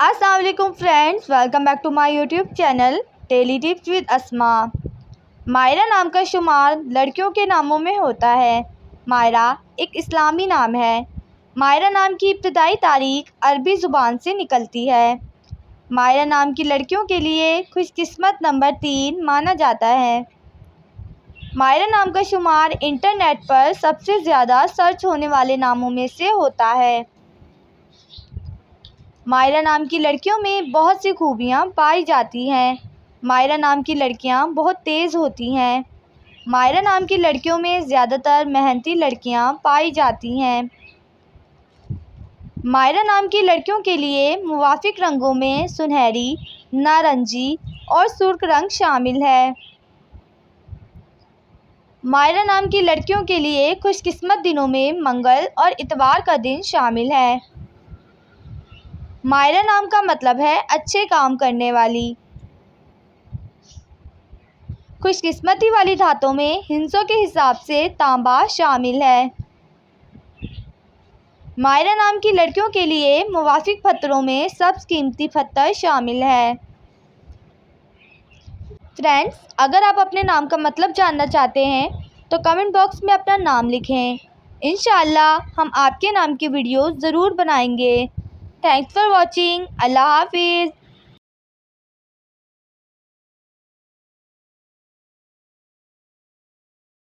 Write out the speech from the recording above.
السلام علیکم friends, welcome back to my YouTube channel daily tips with Asma. Maira نام کا شمار لڑکیوں کے ناموں میں ہوتا ہے۔ مائرہ ایک اسلامی نام ہے۔ مائرہ نام کی ابتدائی تاریخ عربی زبان سے نکلتی ہے۔ مائرہ نام کی لڑکیوں کے لیے خوش قسمت نمبر 3 مانا جاتا ہے۔ مائرہ نام کا شمار انٹرنیٹ پر سب سے زیادہ سرچ ہونے والے ناموں میں سے ہوتا ہے۔ مائرہ نام کی لڑکیوں میں بہت سی خوبیاں پائی جاتی ہیں۔ مائرہ نام کی لڑکیاں بہت تیز ہوتی ہیں۔ مائرہ نام کی لڑکیوں میں زیادہ تر محنتی لڑکیاں پائی جاتی ہیں۔ مائرہ نام کی لڑکیوں کے لیے موافق رنگوں میں سنہری، نارنجی اور سرخ رنگ شامل ہے۔ مائرہ نام کی لڑکیوں کے لیے خوش قسمت دنوں میں منگل اور اتوار کا دن شامل ہے۔ مائرہ نام کا مطلب ہے اچھے کام کرنے والی۔ خوش قسمتی والی دھاتوں میں ہندسوں کے حساب سے تانبا شامل ہے۔ مائرہ نام کی لڑکیوں کے لیے موافق پتھروں میں سبز قیمتی پتھر شامل ہے۔ فرینڈز، اگر آپ اپنے نام کا مطلب جاننا چاہتے ہیں تو کمنٹ باکس میں اپنا نام لکھیں۔ انشاءاللہ ہم آپ کے نام کی ویڈیو ضرور بنائیں گے۔ Thanks for watching. اللہ حافظ۔